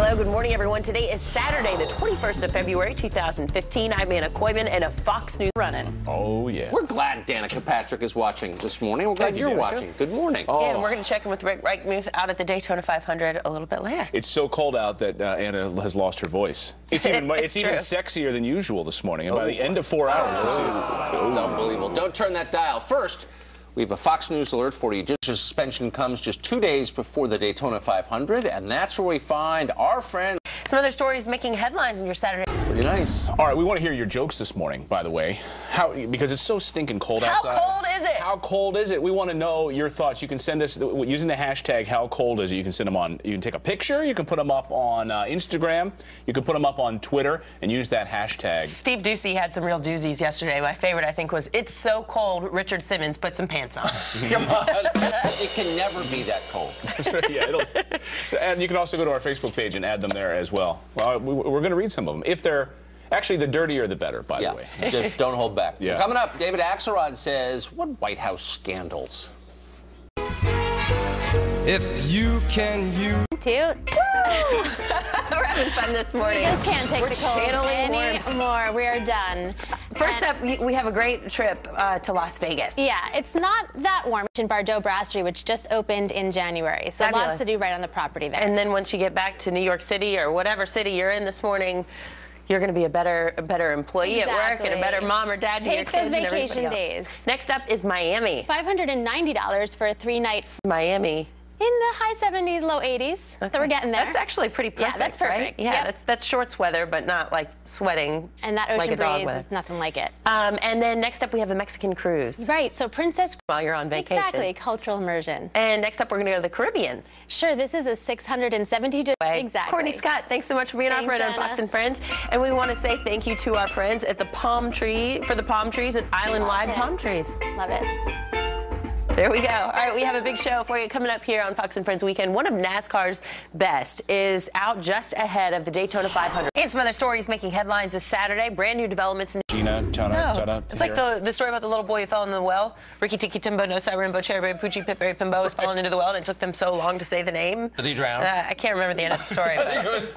Hello, good morning, everyone. Today is Saturday, the 21st of February, 2015. I'm Anna Kooiman and a Fox News running. Oh, yeah. We're glad Danica Patrick is watching this morning. We're glad you're watching. Good morning. Oh. Yeah, and we're going to check in with Rick Reichmuth out at the Daytona 500 a little bit later. It's so cold out that Anna has lost her voice. It's even sexier than usual this morning. And by the end of 4 hours, we'll see. It's unbelievable. Don't turn that dial. First, we have a Fox News alert for you. Suspension comes just 2 days before the Daytona 500, and that's where we find our friend. Some other stories making headlines in your Saturday. Pretty nice. All right, we want to hear your jokes this morning, by the way. Because it's so stinking cold outside. How cold is it? How cold is it? We want to know your thoughts. You can send us, using the hashtag, how cold is it? You can send them on, you can take a picture, you can put them up on Instagram, you can put them up on Twitter, and use that hashtag. Steve Ducey had some real doozies yesterday. My favorite, I think, was, "It's so cold, Richard Simmons, put some pants on." Come on. It can never be that cold. Yeah, and you can also go to our Facebook page and add them there as well. Well, we're going to read some of them. If they're actually, the dirtier the better, by the way. Just don't hold back. Yeah. Coming up, David Axelrod says, what White House scandals? If you can use... Toot. We're having fun this morning. We just can't take the cold anymore. We are done. First up, we have a great trip to Las Vegas. Yeah, it's not that warm in Bardot Brasserie, which just opened in January. So Fabulous. Lots to do right on the property there. And then once you get back to New York City or whatever city you're in this morning, you're going to be a better employee at work and a better mom or dad to your kids. Take those and vacation everybody days. else. Next up is Miami. $590 for a 3-night. Miami. In the high 70s, low 80s. Okay. So we're getting there. That's actually pretty perfect. Yeah, that's perfect. Right? Yeah, yep. that's shorts weather, but not like sweating. And that like ocean a dog breeze is nothing like it. And then next up, we have a Mexican cruise. Right. So Princess. While you're on vacation. Exactly. Cultural immersion. And next up, we're going to go to the Caribbean. Sure. This is a 670. Exactly. Courtney Scott, thanks so much for being our friend on Fox and Friends. And we want to say thank you to our friends at the palm trees at Island Wide Palm Trees. Love it. There we go. All right, we have a big show for you coming up here on Fox and Friends Weekend. One of NASCAR's best is out just ahead of the Daytona 500. And some other stories making headlines this Saturday. Brand new developments in It's like the story about the little boy who fell in the well. Ricky Tiki Timbo, No Sirenbo, Cherry Poochie, Pipberry Pimbo has fallen into the well, and it took them so long to say the name. Did he drown? I can't remember the end of the story, but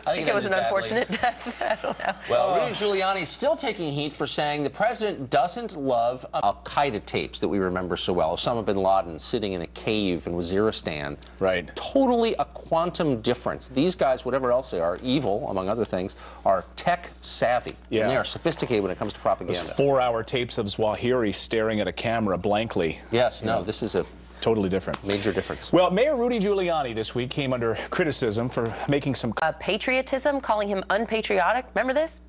I think it was an unfortunate death. I don't know. Well, Rudy Giuliani is still taking heat for saying the president doesn't love Al-Qaeda tapes that we remember so well. Osama bin Laden sitting in a cave in Waziristan. Right. Totally a quantum difference. These guys, whatever else they are, evil, among other things, are tech savvy. Yeah. And they are sophisticated when it comes to propaganda. Those 4-hour tapes of Zawahiri staring at a camera blankly. Yes, no, this is a totally different. Major difference. Well, Mayor Rudy Giuliani this week came under criticism for making some patriotism, calling him unpatriotic. Remember this?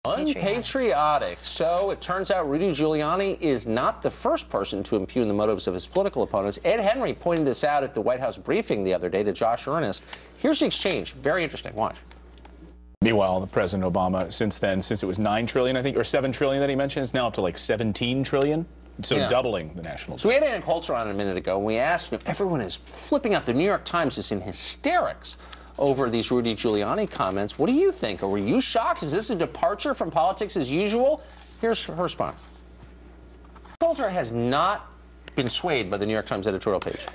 Unpatriotic. So it turns out Rudy Giuliani is not the first person to impugn the motives of his political opponents. Ed Henry pointed this out at the White House briefing the other day to Josh Earnest. Here's the exchange. Very interesting. Watch. Meanwhile, the President Obama, since it was $9 trillion, I think, or $7 trillion that he mentioned, it's now up to like $17 trillion. So doubling the national debt. So we had Ann Coulter on a minute ago, and we asked, everyone is flipping out. The New York Times is in hysterics over these Rudy Giuliani comments. What do you think? Or were you shocked? Is this a departure from politics as usual? Here's her response. Coulter has not been swayed by the New York Times editorial page.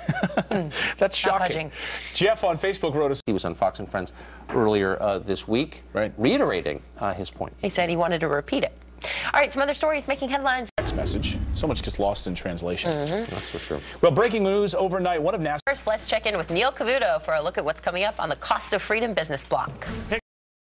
That's shocking. Jeff on Facebook wrote us. He was on Fox and Friends earlier this week, reiterating his point. He said he wanted to repeat it. All right, some other stories making headlines. Text message. So much gets lost in translation. That's for sure. Well, breaking news overnight. One of NASCAR's. First, let's check in with Neil Cavuto for a look at what's coming up on the Cost of Freedom business block.